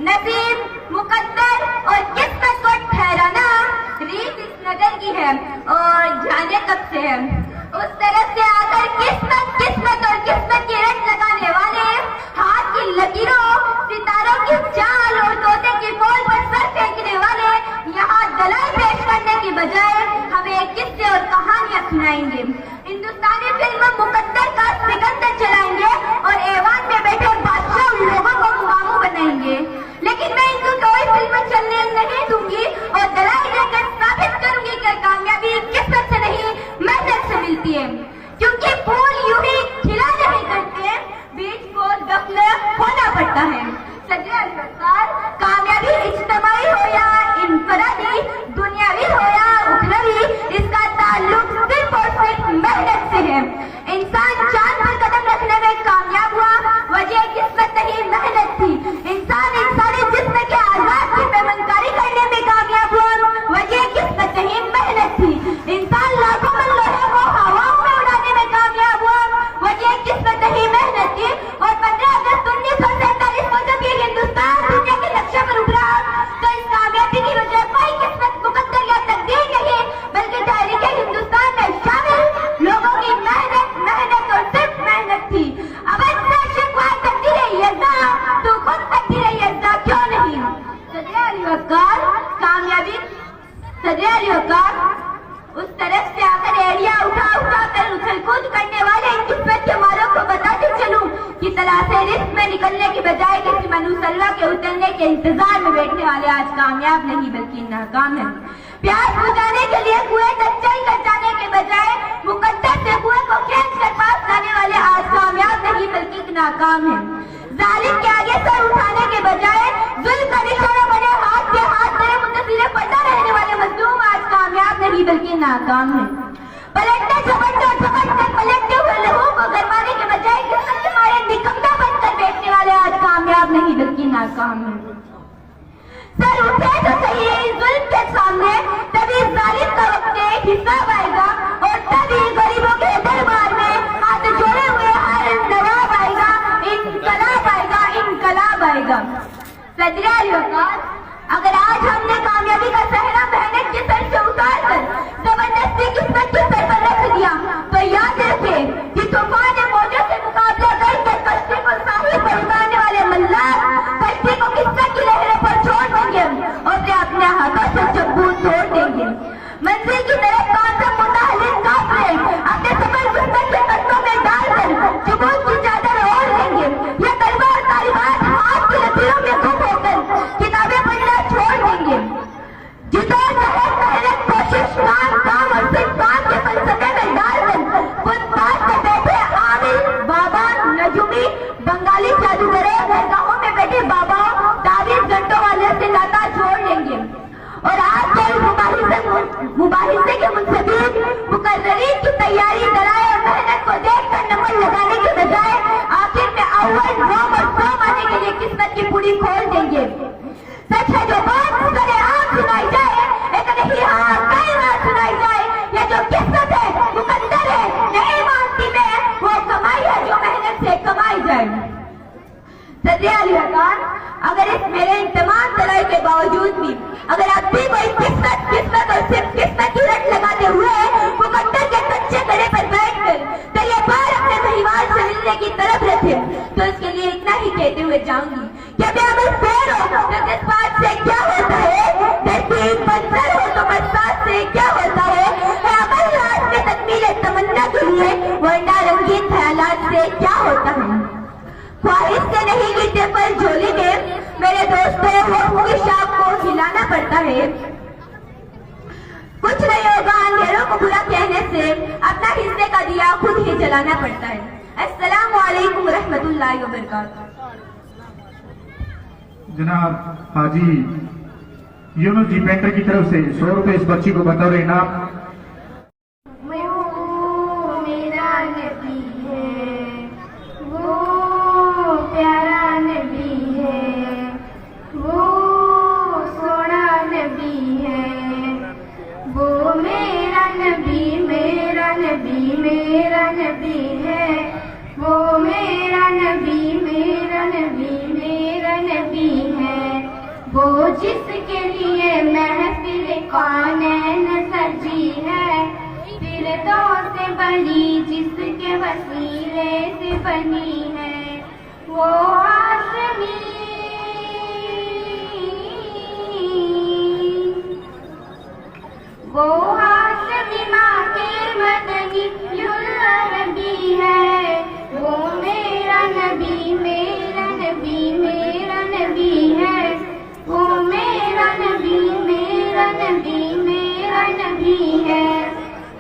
नसीब, मुकद्दर और किस्मत को ठहराना रीत इस नगर की है और जाने कब से है। उस तरफ से आकर किस्मत और किस्मत की रट लगाने वाले हाथ की लकीरों, सितारों की चाल और तोते की बोल पर सर फेंकने वाले यहाँ दलाल पेश करने की बजाय हमें किस्से और कहानियां सुनाएंगे। हिंदुस्तानी फिल्म मुकद्दर का सिकंदर चलाएंगे और ऐवान में बैठे बादशाह उन लोगों को मामू बनाएंगे। लेकिन मैं इनको कोई फिल्म चलने नहीं दूंगी और दलाल देकर साबित करूंगी कि कामयाबी किस्मत से नहीं मेहनत से मिलती है, क्योंकि फूल यूं ही खिला नहीं करते, बीज को दफन होना पड़ता है। कामयाबी इज्तिमाई हो या इनफरादी, दुनियावी हो या उखरवी, इसका ताल्लुक सिर्फ और सिर्फ मेहनत से है। इंसान चांद पर कदम रखने में कामयाब हुआ, वजह किस्मत नहीं मेहनत थी। इंसान इंसानी जिस्म के आजाद की पेमनकारी करने में कामयाब हुआ, वजह किस्मत नहीं मेहनत थी। इंसान लाखों मन लोहे को हवाओं में उड़ाने में कामयाब हुआ, वजह किस्मत नहीं मेहनत थी। और 15 अगस्त 1947 को जब ये हिंदुस्तान दुनिया के नक्शे पर उभरा, तो इस कामयाबी की वजह कोई किस्मत, मुकद्दर या तकदीर नहीं, बल्कि तारीख हिंदुस्तान में शामिल लोगों की मेहनत और सिर्फ मेहनत थी। अब इतना शिकवा करती रही यज़्दा, तो खुद करती रही यज़्दा क्यों नहीं। सदर अली वक़ार कामयाबी, सदर अली वक़ार उस तरफ से आकर एड़िया उठा कर उछल कूद करने वाले इन किस्मत के मालों को बताते चलूं कि तलाशे रिस्क में निकलने की बजाय किसी मनुसल्वा के उतरने के इंतजार में बैठने वाले आज कामयाब नहीं बल्कि नाकाम है। प्यास बुझाने के लिए कुएं तक चल कर जाने के बजाय मुकद्दर से कुएं को खींच कर पास लाने वाले आज कामयाब नहीं बल्कि नाकाम है। जालिम के आगे सर उठाने के बजाय जुल्म का निशाना बने हाथ के हाथ मेरे मुंतसिले पड़ता रहने वाले मजलूम आज कामयाब नहीं बल्कि नाकाम है। झपटते पलटते हुए लहू को गरमाने के बजाय किस्मत के मारे निकम्मा बनकर बैठने वाले आज कामयाब नहीं बल्कि नाकाम है। सर उठे तो सही जुल्म के सामने, तभी जालिम का वक्त हिसाब आएगा और तभी गरीबों के दरबार में हाथ जोड़े हुए हर नवाब आएगा, इनकलाब आएगा। सदर अली वक़ार, अगर आज हमने कामयाबी का सहरा मेहनत के सर से उतार कर जबरदस्ती किस्मत के सर पर रख दिया, तो याद रखे कि तूफान मौजों से मुकाबला करके कश्ती को साहिल पर उतारने वाले मल्लाह कश्ती को किस्मत की लहरों पर छोड़ देंगे और वे अपने हाथों से चब्बू तोड़ देंगे। मंजिल की तरफ कांसा मुतालिक काफिले अपने सफर किस्मत के कदमों में डालकर जुबून की चादर ओढ़ लेंगे। ये तलवा और तालिबात हाथ की लकीरों में गुम होकर किताबें पढ़ना छोड़ देंगे। जितना मेहनत कोशिश काम और सिर्फ काम के फलसफे में डालकर फुटपाथ पे बैठे आमिर बाबा नजूमी बंगाली जादूगरों दरगाहों में बैठे बाबाओं ताबीज घंटों वाले से नाता छोड़ लेंगे और आज के मुबाहिसे के मुंसबिन मुकर्ररीन की तैयारी दलाए और मेहनत को देखकर नंबर लगाने के बजाय आखिर में अव्वल रोम और सोम आने के लिए किस्मत की पूरी खोल देंगे। सच है जो बात सरेआम सुनाई जाए, एक नहीं हाँ कई बार सुनाई जाए, ये जो किस्मत है मुकद्दर है नहीं मानती मैं, वो कमाई है जो मेहनत से कमाई जाए। सदर अली वक़ार, अगर इस मेरे तमाम तलाई के बावजूद भी अगर आप भी कोई किस्मत और सिर्फ किस्मत की रट लगाते हुए मुकद्दर के कच्चे गड़े पर बैठकर तो ये बार अपने परिवार से मिलने की तरफ रखे, तो इसके लिए इतना ही कहते हुए जाऊंगी कि बेअमल पैर हो तो जज्बात से क्या होता है, धरती मंजर हो तो बरसात से क्या होता है, अमल रात में तकमील तमन्ना के लिए वरना रंगीन ख्यालात से क्या होता है। ख्वाहिश से नहीं गिरते पर झोली में मेरे दोस्तों होठों की शाम को हिलाना पड़ता है। कुछ नहीं होगा अंधेरों को बुरा कहने से, अपना हिस्से का दिया खुद ही जलाना पड़ता है। अस्सलामु अलैकुम रहमतुल्लाहि व बरकातहू। जनाब हाजी यूनुस जी पेंटर की तरफ से 100 रुपए इस बच्ची को बतौर इनाम। मेरा नबी है वो प्यारा नबी है, वो सोना नबी है, वो मेरा नबी मेरा नबी मेरा नबी है, वो मेरा नबी मेरा नबी मेरा नबी है। जिसके लिए महफिल कौनैन सजी है, फिरदौस से बड़ी जिसके वसीले से बनी है, वो हाशमी माँ के मदनी अरबी है, वो मेरा नबी मेरा नबी मेरा नबी है, वो मेरा नबी मेरा नबी मेरा नबी है।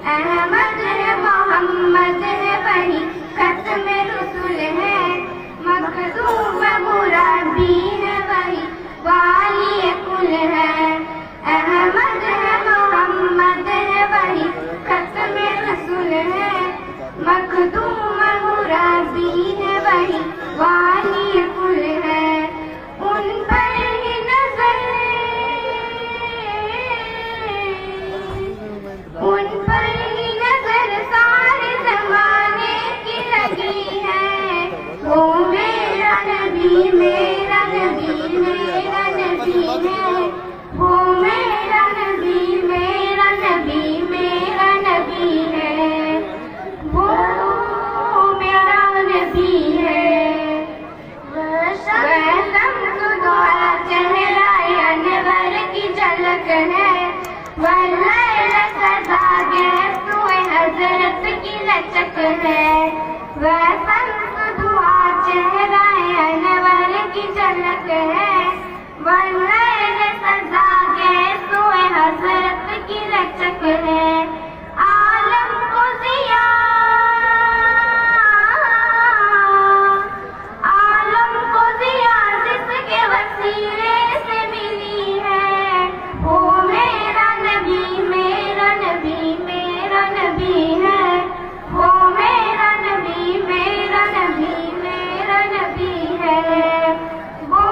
अहमद है मोहम्मद है वही खत्म रसूल है, मखदूम मुरादी है वही वाली कुल है। अहमद है मोहम्मद है वही खत्म रसूल है, मखदूम मुरादी है वही वाली कुल है। उन पर ही नजर सारे जमाने की लगी है, वो मेरा नबी मेरा नबी मेरा नबी है, वो मेरा नबी मेरा नबी मेरा नबी है, वो मेरा नबी है। वह शम्स दुआ चेहरा अनवर की झलक है, वह लैल सदा गैसुए हजरत की लचक है, वह शम्स दुआ चेहरा अनवर की झलक है, वह लैल सदा गैसुए हजरत की लचक है। आलम को जिया जिसके वसीले से मिली है, वो मेरा नबी मेरा नबी मेरा नबी है, वो मेरा नबी मेरा नबी मेरा नबी है, वो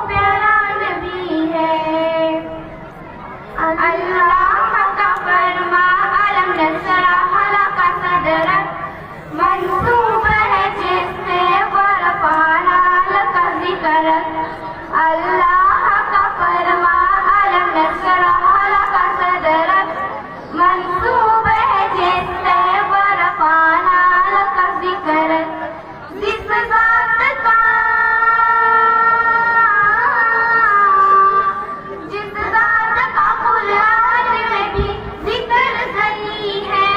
प्यारा नबी है। अल्लाह का फरमा अलम नशरह लक सदरक, मंसूब है जिससे वरफाना लक ज़िक्रक। अल्लाह का फरमा अलम नशरह लक सदरक, मंसूब है जिससे वरफाना लक ज़िक्रक। जिस ज़ात का कुरान में भी जिक्र सही है,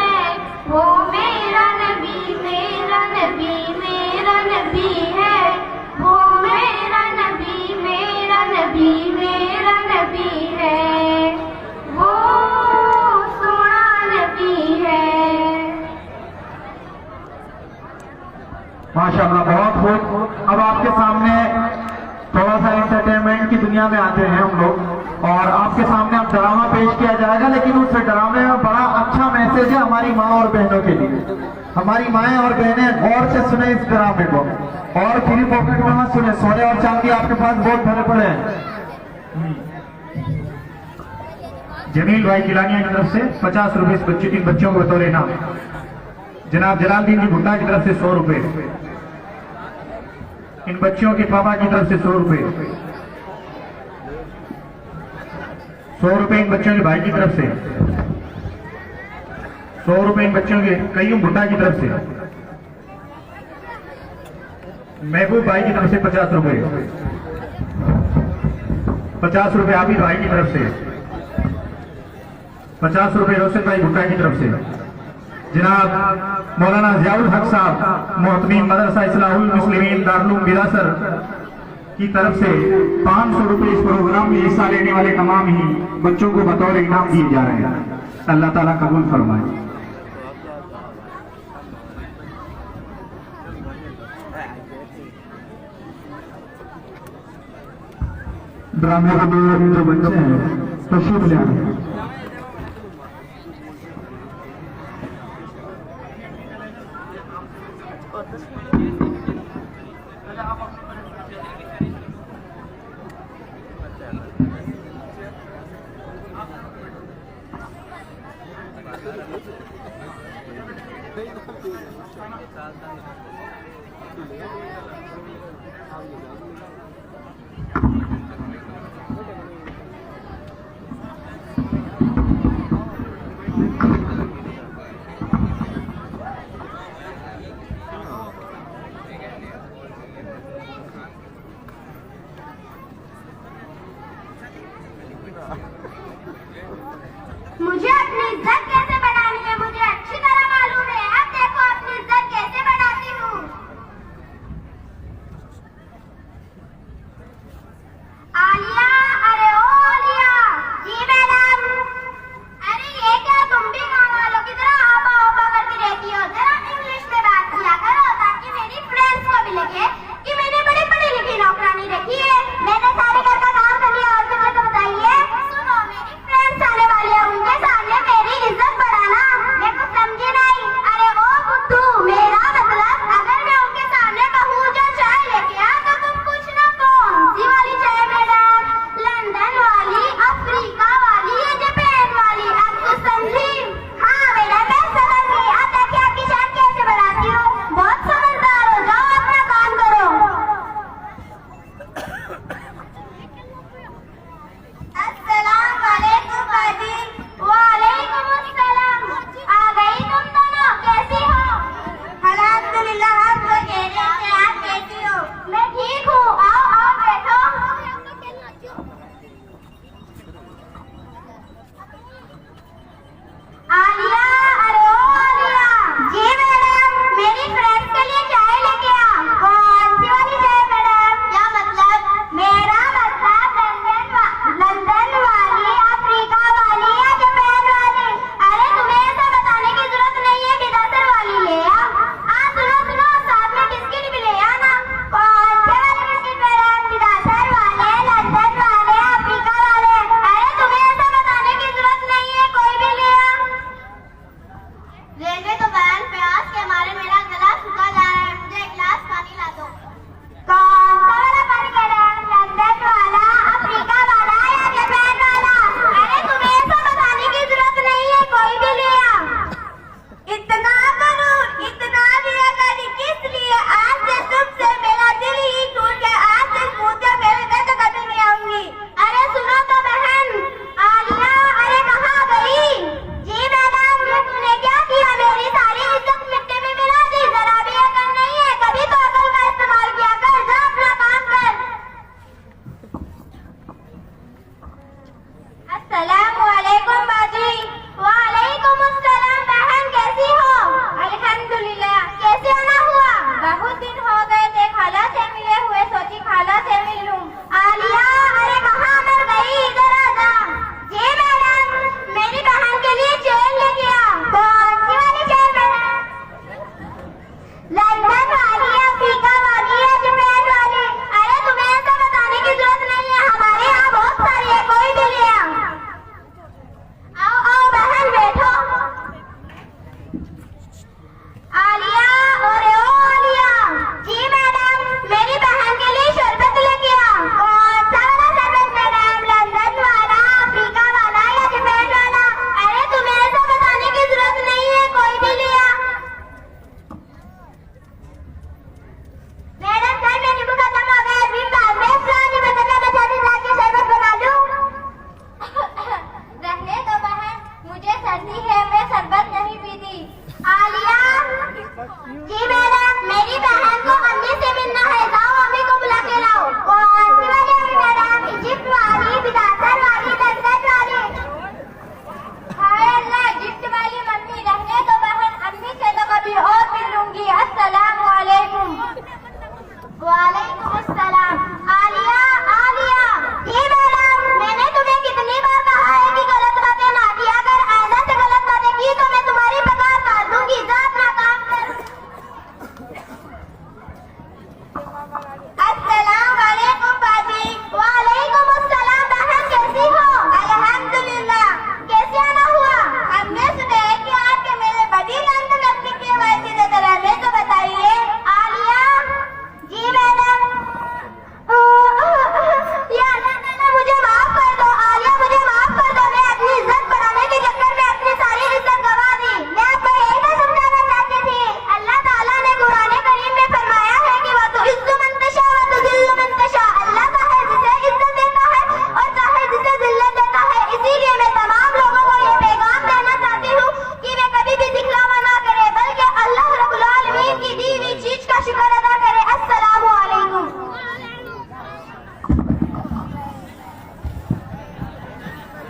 वो मेरा नबी मेरा नबी मेरा नबी है, वो मेरा नबी मेरा नबी मेरा नबी है, वो सोना नबी है। माशाअल्लाह, बहुत खूब। अब आपके सामने थोड़ा सा एंटरटेनमेंट की दुनिया में आते हैं हम लोग, और आपके सामने अब ड्रामा पेश किया जाएगा, लेकिन उस ड्रामे में बड़ा अच्छा मैसेज है हमारी माँ और बहनों के लिए। हमारी माएँ और बहनें गौर से सुने इस ड्रामे को, और फ्री पॉकेट में मत सुने। सोने और चांदी आपके पास बहुत भरे पड़े हैं। जमील भाई किलानिया की तरफ से 50 रुपए इस बच्चे 3 बच्चों को बतौर इनाम। जनाब जलालुद्दीन जी भुट्टा की तरफ से 100 रुपए, इन बच्चों के पापा की तरफ से 100 रुपए, 100 रुपए इन बच्चों के भाई की तरफ से, 100 रुपए इन बच्चों के कईयूम भुट्टा की तरफ से, महबूब भाई की तरफ से 50 रुपए, 50 रुपए आबिद भाई की तरफ से, 50 रुपए रोशन भाई भुट्टा की तरफ से। जनाब मौलाना ज़ियाउल हक साहब मोहतमीम मदरसा इस्लाहुल मुस्लिमीन दारुल उलूम बिलासर की तरफ से 500 रुपए इस प्रोग्राम में हिस्सा लेने वाले तमाम ही बच्चों को बतौर इनाम दिए जा रहे हैं। अल्लाह ताला कबूल फरमाए। ड्रामे के जो बच्चे हैं तशरीफ ले आए।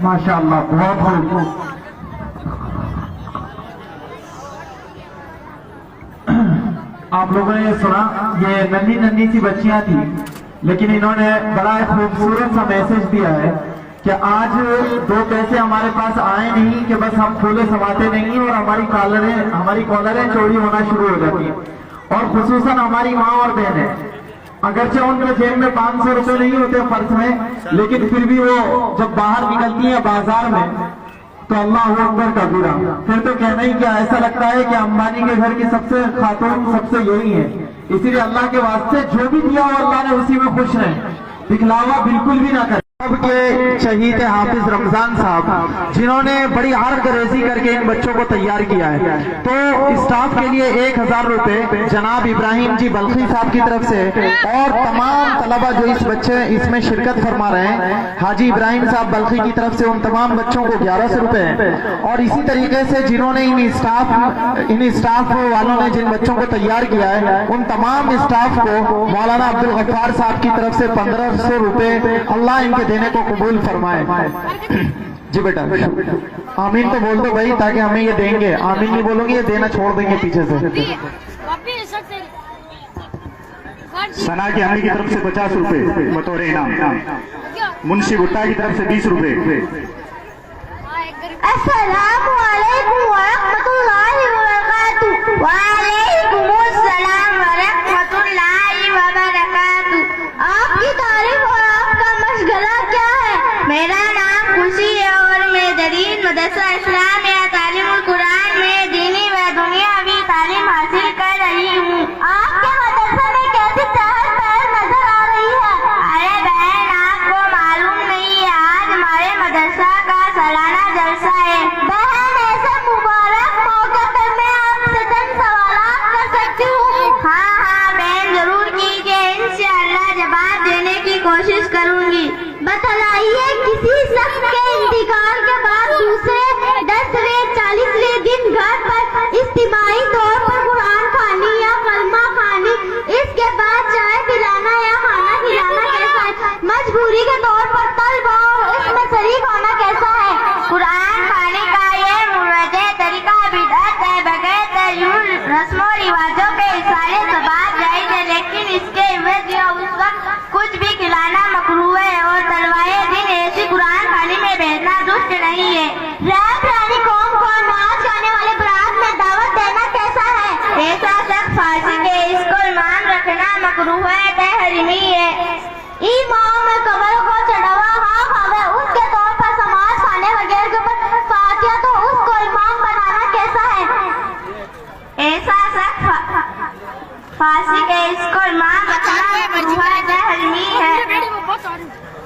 माशाअल्लाह, बहुत खूब। आप लोगों ने ये सुना, ये नन्ही नन्ही सी बच्चियां थी, लेकिन इन्होंने बड़ा खूबसूरत सा मैसेज दिया है कि आज दो पैसे हमारे पास आए नहीं कि बस हम फूले समाते नहीं और हमारी कॉलरें चोरी होना शुरू हो जाती हैं। और खुसूसन हमारी माँ और बहनें, अगरचे उनके जेब में 500 रुपए नहीं होते पर्स में, लेकिन फिर भी वो जब बाहर निकलती है बाजार में तो अल्लाह अकबर कबीरा, फिर तो कहना ही क्या, ऐसा लगता है कि अंबानी के घर की सबसे खातून सबसे यही है। इसीलिए अल्लाह के वास्ते जो भी दिया हो अल्लाह ने उसी में खुश रहे, दिखलावा बिल्कुल भी ना करें। अब के शहीद हाफिज रमजान साहब जिन्होंने बड़ी हरगरेजी करके इन बच्चों को तैयार किया है, तो स्टाफ के लिए 1000 रुपए जनाब इब्राहिम जी बल्खी साहब की तरफ से और तमाम तलबा जो इसमें शिरकत फरमा रहे हैं, हाजी इब्राहिम साहब बल्खी की तरफ से उन तमाम बच्चों को 1100 रुपए, और इसी तरीके से जिन्होंने इन स्टाफ वालों ने जिन बच्चों को तैयार किया है उन तमाम स्टाफ को मौलाना अब्दुल गफ्फार साहब की तरफ से 1500 रुपए अल्लाह इनके देने को कबूल फरमाए। जी बेटा, आमीन तो बोल दो भाई, ताकि हमें ये देंगे। आमीन नहीं बोलोगे ये देना छोड़ देंगे पीछे से। सना की हमी की तरफ से 50 रुपए बतौर इनाम, मुंशी भुट्टा की तरफ से 20 रुपए। अस्सलामु अलैकुम व रहमतुल्लाहि व बरकातुहू। व अलैकुमुस्सलाम व रहमतुल्लाहि व बरकातुहू। आपकी तारीफ और आपका मशगला क्या है? मेरा नाम खुशी है और मैं जरीन मदरसा इस्लामिया तालीमुल कुरान में दीनी व दुनियावी तालीम हासिल कर रही हूँ। आपके मदरसे में कैसी चहल पहल नजर आ रही है? अरे बहन, आपको मालूम नहीं है, आज हमारे मदरसा का सालाना जलसा है। बहन, ऐसे मुबारक मौके पर मैं आपसे चंद सवालात कर सकती हूँ? हाँ बहन, जरूर कीजिए, इंशाअल्लाह जवाब देने की कोशिश करूँगी। बतलाइए, किसी शख्स के इंतकाल के बाद दूसरे 10वें 40वें दिन घर पर इज्तिमाई तौर पर कुरान खानी या कलमा खानी, इसके बाद चाय पिलाना या खाना खिलाना कैसा है? मजबूरी के तौर पर तलबा और इसमें शरीक होना कैसा है? कुरान खाने का ये मुर्वजे तरीका बिदअत है। बगैर रस्मों रिवाजों के इशारे सबाब जायज है, लेकिन इसके इवज या उस वक्त कुछ भी खिलाना मकरूह है और तलवाए दिन ऐसी कुरान खाने में बैठना दुष्ट नहीं है। रैब रानी कौम को नाच गाने वाले बारात में दावत देना कैसा है? ऐसा शख्स फांसी के इसको ईमान रखना मकरूह है, तहरीमी है। इमाम में कबर को चढ़ावा हाँ खावे, उसके तौर पर समाज खाने वगैरह के ऊपर फातिया, तो उसको इमाम बनाना कैसा है? ऐसा शख्स फांसी के इसको इमाम रखना मकरूह है, तहरीमी है।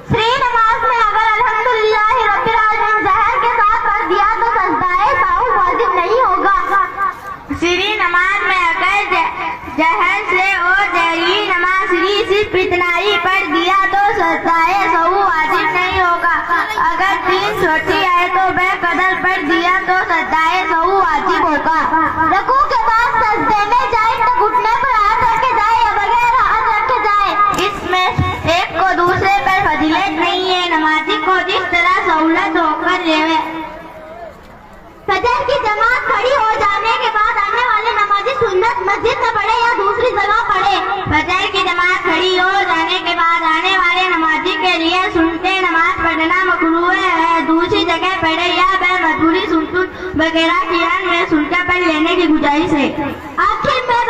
श्री नमाज में अगर अल्हम्दुलिल्लाह रब्बिल आलमीन जहर के साथ पढ़ दिया तो सजदाए साहू वाजिब नहीं होगा। श्री नमाज में अगर जहर से और जहरी नमाज श्री सिर्फ इतना ही पढ़ दिया तो सजदाए साहू वाजिब नहीं होगा। अगर 3 छोटी आए तो बेकदर पढ़ दिया तो सजदाए साहू वाजिब होगा। रकू के बाद सजदे में जाए तो घुटने पर हाथ रखे जाए या बगैर हाथ रखे जाए, इसमें एक को दूसरे पर फजीलत नहीं है। नमाजी को जिस तरह सहूलत होकर लेवे। फजर की जमात खड़ी हो जाने के बाद आने वाले नमाजी सुन्नत मस्जिद में पढ़े या दूसरी जगह पढ़े? फजर की जमात खड़ी हो जाने के बाद आने वाले नमाजी के लिए सुनते नमाज पढ़ना मकरूह है, दूसरी जगह पढ़े या मजबूरी सुनतुन वगैरह कियान में सुनकर पढ़ लेने की गुजारिश है। आखिर में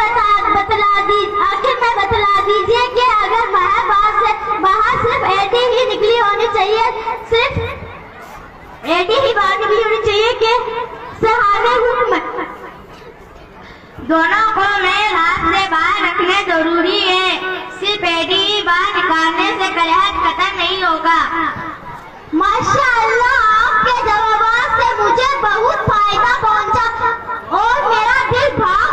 बतला दीजिए कि अगर बाहर सिर्फ एडी ही निकली होनी चाहिए, सिर्फ एडी ही बाहर निकली होनी चाहिए कि सहाने हुक्म दोनों को मेल हाथ से बाहर रखने जरूरी है। सिर्फ एडी ही बाहर निकालने से कलहत खत्म नहीं होगा। माशाअल्लाह, आपके जवाब से मुझे बहुत फायदा पहुंचा और मेरा दिल भाग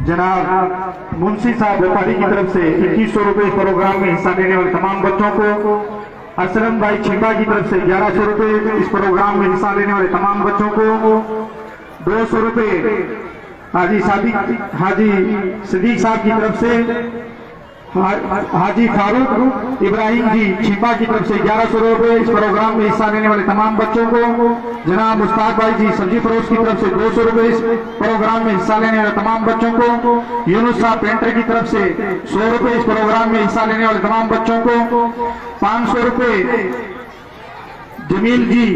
जनाब मुंशी साहब व्यापारी की तरफ से 2100 रुपए इस प्रोग्राम में हिस्सा लेने वाले तमाम बच्चों को, असलम भाई छिपा की तरफ से 1100 रुपए इस प्रोग्राम में हिस्सा लेने वाले तमाम बच्चों को, 200 रुपए हाजी सिद्दीक साहब की तरफ से, हाजी फारूक इब्राहिम जी छिपा की तरफ से 1100 रुपए इस प्रोग्राम में हिस्सा लेने वाले तमाम बच्चों को, जनाब मुस्ताक भाई जी सब्जी फरोश की तरफ से 200 रुपए इस प्रोग्राम में हिस्सा लेने वाले तमाम बच्चों को, यूनुस साहब पेंटर की तरफ से 100 रुपए इस प्रोग्राम में हिस्सा लेने वाले तमाम बच्चों को, 500 रुपए जमील जी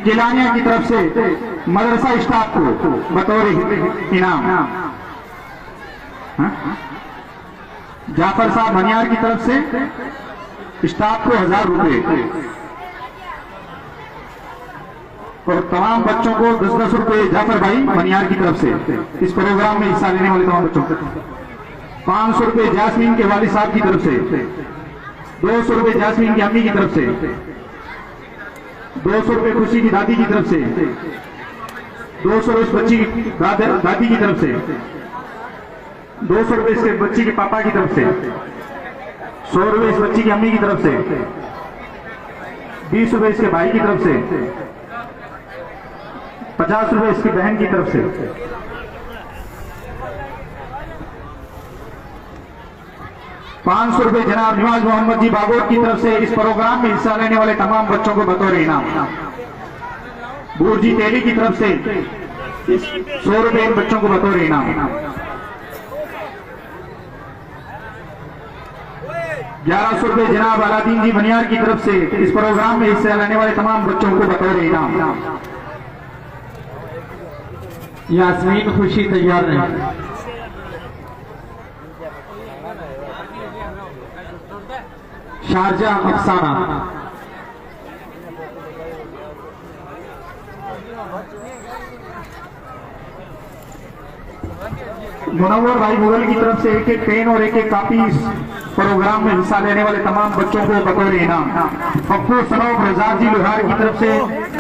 किलानिया की तरफ से मदरसा स्टाफ को बतौर इनाम, जाफर साहब मनियार की तरफ से स्टाफ को 1000 रुपए और तमाम बच्चों को 10-10 रुपए जाफर भाई मनियार की तरफ से इस प्रोग्राम में हिस्सा लेने वाले तमाम बच्चों को, 500 रुपए जासमीन के वालिद साहब की तरफ से, 200 रुपए जासमीन की अम्मी की तरफ से, 200 रुपए खुशी की दादी की तरफ से, 200 रुपए इस बच्ची की दादी की तरफ से, 200 रुपए इसके बच्ची के पापा की तरफ से, 100 रुपए इस बच्ची की अम्मी की तरफ से, 20 रुपए इसके भाई की तरफ से, 50 रुपए इसकी बहन की तरफ से, 500 रुपए जनाब निवाज मोहम्मद जी बागोट की तरफ से इस प्रोग्राम में हिस्सा लेने वाले तमाम बच्चों को बतौर इनाम, बूरजी तेली की तरफ से 100 रुपए इन बच्चों को बतौर इनाम, 1100 रुपए जनाब अलादीन जी बनियार की तरफ से इस प्रोग्राम में हिस्सा लेने वाले तमाम बच्चों को बतौर इनाम, यास्मीन खुशी तैयार रहे। शारजा अफसाना, मुनव्वर भाई मुगल की तरफ से एक पेन और एक कॉपी इस प्रोग्राम में हिस्सा लेने वाले तमाम बच्चों को बतौर इनाम, पप्पू सनौफ रजाक जी लोहार की तरफ से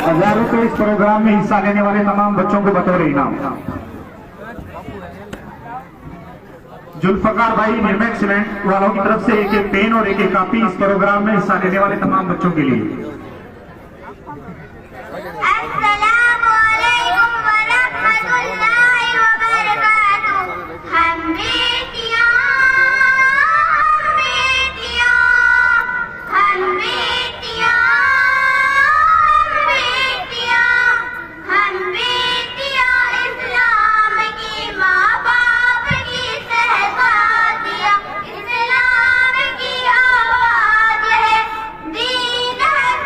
1000 रुपए इस प्रोग्राम में हिस्सा लेने वाले तमाम बच्चों को बतौर इनाम, जुल्फकार भाई निर्मेक सीमेंट वालों की तरफ से एक पेन और एक कॉपी इस प्रोग्राम में हिस्सा लेने वाले तमाम बच्चों के लिए। दीन हक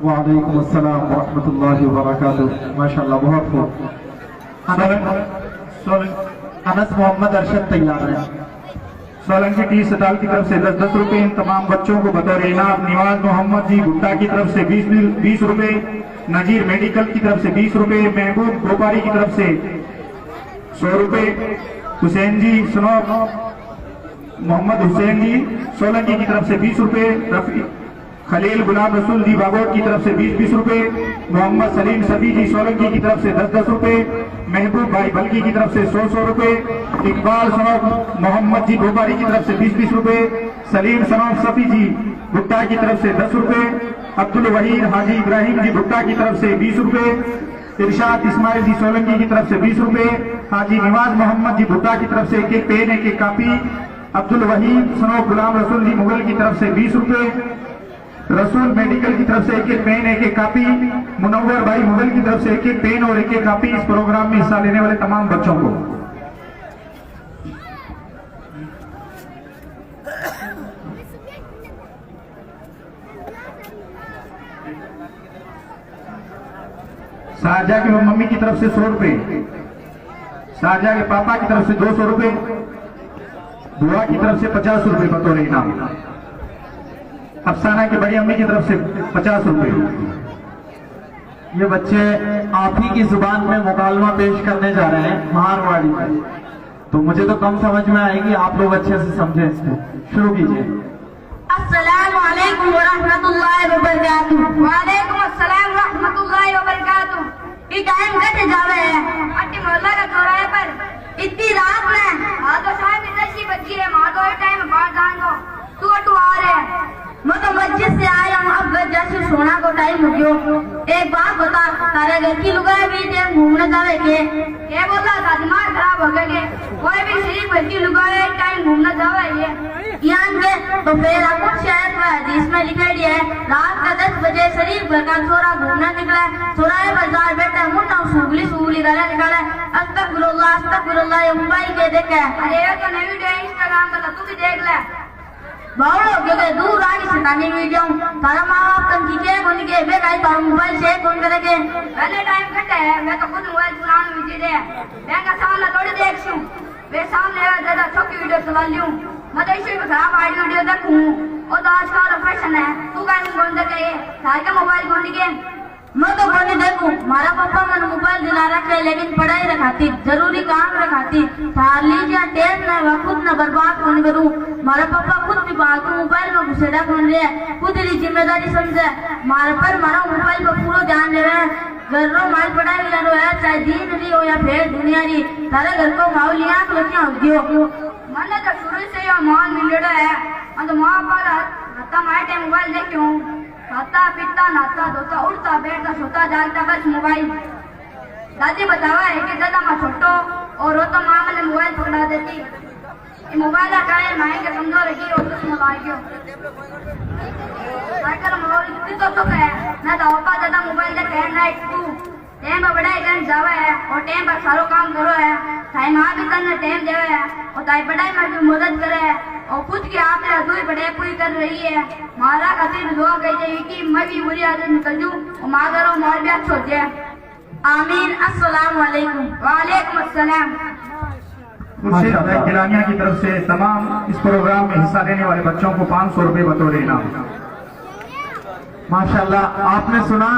वालेकुम अस्सलाम वरहमतुल्लाहि वबरकातुहू। माशाल्लाह, बहुत खूब। अनस मोहम्मद अरशद तैयार है। सोलंकी टी सताल की तरफ से 10-10 रुपए इन तमाम बच्चों को बतौर इनाम। निवाज मोहम्मद जी भुट्टा की तरफ से 20 रुपए। नजीर मेडिकल की तरफ से 20 रुपए। महबूब गोपारी की तरफ से 100 रुपए। हुसैन जी सुनोब मोहम्मद हुसैन जी सोलंकी की तरफ से 20 रुपए। रफी खलील गुलाम रसूल जी बागोट की तरफ से 20-20 रुपए। मोहम्मद सलीम सफी जी सोलंकी की तरफ से 10-10 रुपए। महबूब भाई बल्की की तरफ से 100-100 रुपए। इकबाल सनोब मोहम्मद जी गोपारी की तरफ से 20-20 रुपए। सलीम सनोब सफी जी भुट्टा की तरफ से 10 रुपए। अब्दुल वहीद हाजी इब्राहिम जी भुट्टा की तरफ से 20 रुपए। इरशाद इस्माइल जी सोलंकी की तरफ से 20 रुपए। हाजी निवाज मोहम्मद जी भुट्टा की तरफ से एक पेन एक कॉपी। अब्दुल वहीद सनोब गुलाम रसूल जी मुगल की तरफ से 20 रुपए। रसूल मेडिकल की तरफ से एक पेन एक कॉपी। मुनव्वर भाई मुगल की तरफ से एक पेन और एक कॉपी इस प्रोग्राम में हिस्सा लेने वाले तमाम बच्चों को। शाहजहा की मम्मी की तरफ से 100 रुपए। शाहजहा के पापा की तरफ से 200 रुपए। बुआ की तरफ से 50 रुपए बतौर इनाम। अफसाना की बड़ी अम्मी की तरफ से 50 रुपए। ये बच्चे आप ही की जुबान में मुकालमा पेश करने जा रहे हैं महारवाड़ी में, तो मुझे तो कम समझ में आएगी, आप लोग अच्छे से समझें इसको। शुरू कीजिए। अस्सलामु अलैकुम वरहमतुल्लाहि वबरकातुहू। वालेकुम अस्सलाम रहमतुल्लाहि वबरकातुहू। ये टाइम कट जावे है अट्टी मोहल्ला का चौराहे पर इतनी रात में तो शायद नशी बची है मार दो टाइम बाहर जान दो तू अटू आ रहे हैं। मैं तो मस्जिद से आया हूँ, अब जैसे सोना को टाइम हो गयो। एक बात बता, तारे घर की लुगाई भी टाइम घूमने जावे के ये बोला था दिमाग खराब हो गए। कोई भी शरीफ घर की लुगाई टाइम घूमने जावे ये यान के तो फिर आपको शायद हदीस में लिखा है रात का 10 बजे शरीफ घर का छोरा घूमने निकला। चौराहे बाजार बैठा मुन्ना सूगली सूगली गला निकाला अस्तगफिरुल्लाह ये मोबाइल के देखे। अरे ये तो नई वीडियो इंस्टाग्राम का तू भी देख ले बावड़ो क्योंकि दूर आगे सिखाने वीडियो तारा माँ बाप तन की के कौन के बे काई तारा मोबाइल से कौन करेंगे। पहले टाइम कटे है मैं तो खुद मोबाइल चलाने वीडियो दे मैं का सामने थोड़ी देख छूं वे सामने ज्यादा छोटी वीडियो चला लूं मैं तो इसी में खराब आई वीडियो देखूं। और तो आजकल फैशन है तू काई कौन देखे तार का मोबाइल कौन के मैं तो कौन देखूं। मारा पापा मैंने मोबाइल दिला रखे लेकिन पढ़ाई रखाती जरूरी काम रखाती थार लीजिए टेम न वह खुद न बर्बाद कौन करूं। मारा पापा खुद भी फालतू मोबाइल में घुसेड़ा कौन रहे खुद ही जिम्मेदारी समझे मारा पर मारा मोबाइल पर पूरा ध्यान दे रहे घर माल पढ़ाई लो है चाहे दीन ली हो या फिर दुनिया ली तारे घर को खाओ लिया तो क्या हो मैंने तो शुरू से यह मान मिलड़ा है तो माँ बाप मारे टाइम मोबाइल देखे हूँ खाता पीता नाता धोता उठता बैठता सोता जागता बस मोबाइल। दादी बतावा है कि दादा माँ छोटो और रोता माँ मैंने मोबाइल पकड़ा देती ये मोबाइल हटाए माए के समझो रखी और तो मोबाइल क्यों साइकिल मोबाइल कितनी तो है ना तो पापा दादा मोबाइल दे पहन रहा है तू टाइम पर बड़ा टाइम जावा है और टाइम पर सारो काम करो है ताई माँ भी तन्ने टाइम देवे है और ताई पढ़ाई में भी मदद करे है और खुद की आपने अधूरी पढ़ाई पूरी कर रही है। मारा खातिर दुआ कही कि मैं भी बुरी आदत निकल जूं और माँ करो मार भी अच्छा हो जाए। आमीन। अस्सलाम वालेकुम। वालेकुम अस्सलाम। गिलानिया की तरफ से तमाम इस प्रोग्राम में हिस्सा लेने वाले बच्चों को 500 रुपए बतौर इनाम। माशाल्लाह, आपने सुना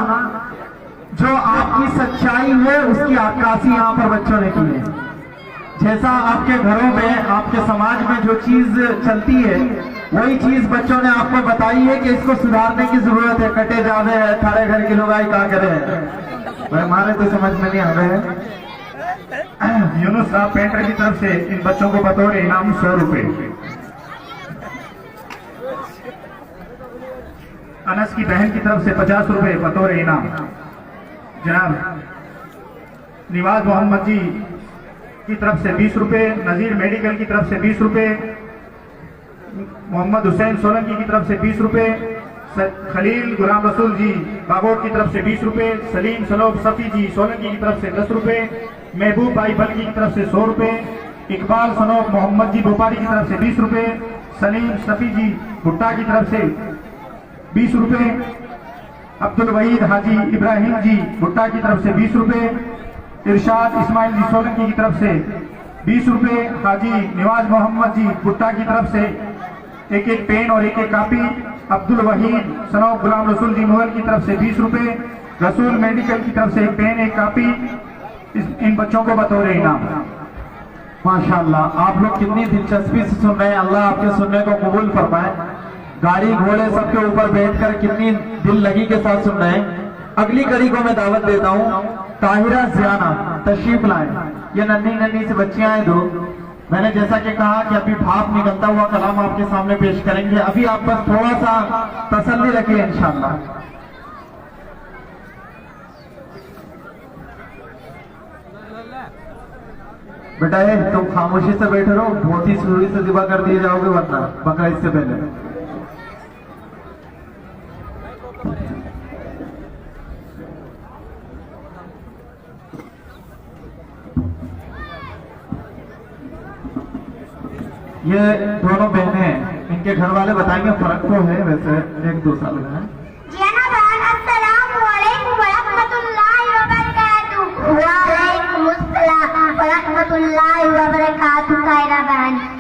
जो आपकी सच्चाई है उसकी आक्कासी यहाँ पर बच्चों ने की है। जैसा आपके घरों में आपके समाज में जो चीज चलती है वही चीज बच्चों ने आपको बताई है कि इसको सुधारने की जरूरत है। कटे जावे है थारे घर की लोग क्या करे है हमारे तो समझ में नहीं आ रहे हैं। यूनुस साहब पेंटर की तरफ से इन बच्चों को बतौर इनाम 100 रुपए। अनस की बहन की तरफ से 50 रुपए बतौर इनाम। जनाब निवाज मोहम्मद जी की तरफ से 20 रुपए। नजीर मेडिकल की तरफ से 20 रुपए। मोहम्मद हुसैन सोलंकी की तरफ से 20 रुपए। खलील गुलाम रसूल जी बागोट की तरफ से 20 रुपए। सलीम सलोब सफी जी सोलंकी की तरफ से 10 रुपए। महबूब भाई बल्की की तरफ से 100 रुपए। इकबाल सनोब मोहम्मद जी बोपारी की तरफ से 20 रुपए। सलीम सफी जी भुट्टा की तरफ से 20 रुपए। अब्दुल वहीद हाजी इब्राहिम जी भुट्टा की तरफ से 20 रुपए, इरशाद इस्माइल जी सोलंकी की तरफ से 20 रुपए, हाजी निवाज मोहम्मद जी भुट्टा की तरफ से एक एक पेन और एक एक कापी, अब्दुल वहीद सनौफ गुलाम रसूल जी मुगल की तरफ से 20 रुपए, रसूल मेडिकल की तरफ से एक पेन एक कापी, इन बच्चों को बतौर इनाम। माशाअल्लाह, आप लोग कितनी दिलचस्पी से सुन रहे हैं, अल्लाह आपके सुनने को कबूल फरमाए। गाड़ी घोड़े सबके ऊपर बैठकर कितनी दिल लगी के साथ सुन रहे हैं। अगली कड़ी को मैं दावत देता हूँ, ताहिरा जियाना तशरीफ लाए। ये नन्ही नन्ही से बच्चियां हैं दो। मैंने जैसा कि कहा कि अभी भाप निकलता हुआ कलाम आपके सामने पेश करेंगे, अभी आप बस थोड़ा सा तसल्ली रखिए इंशाअल्लाह। बेटा तुम खामोशी से बैठे रहो, बहुत ही सुरी से दिबा कर दिए जाओगे वरना बकरा इससे पहले। ये दोनों बहनें हैं, इनके घर वाले बताएंगे, फर्क तो है वैसे 1-2 साल में है।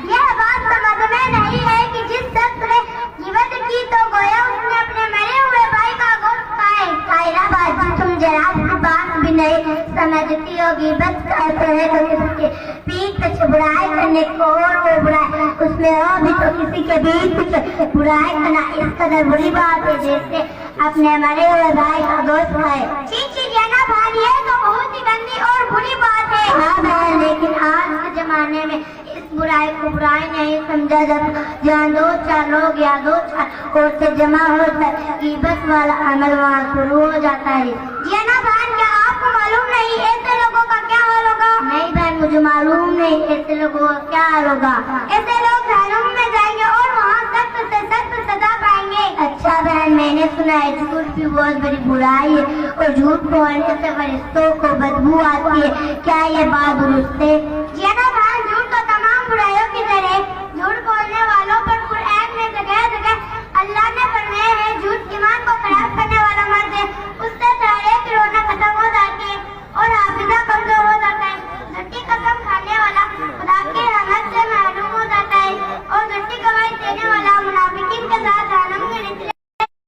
यह बात समझ में नहीं है कि जिस शख्स ने गिबत की तो गोया उसने अपने मरे हुए भाई का गोश्त खाए। ताहिरा बाजी, तुम जरा सी बात भी नहीं समझती हो। गिबत कहते हैं तो किसी के पीठ पे बुराई करने को और वो बुराई उसमें और भी तो किसी के बीच पे बुराई करना इस कदर बुरी बात है जैसे अपने मरे हुए भाई का गोश्त खाए। चीची जाना भाई, ये तो बहुत ही गंदी और बुरी बात है। हाँ बहन, लेकिन आज के जमाने में इस बुराई को बुराई नहीं समझा जाता। जहाँ 2-4 लोग या 2-4 औरतें जमा हो जाए, गिबत वाला अमल वहाँ शुरू हो जाता है। जियाना बहन, क्या आपको मालूम नहीं ऐसे लोगों का क्या हाल होगा? नहीं बहन, मुझे मालूम नहीं ऐसे लोगों का क्या हाल होगा। ऐसे लोग जहन्नुम में जाएंगे और वहाँ सख्त से सख्त सजा पाएंगे। अच्छा बहन, मैंने सुना है झूठ भी बहुत बड़ी बुराई है और झूठ बोलने से फरिश्तों को बदबू आती है। क्या ये बात दुरुस्त है? जियाना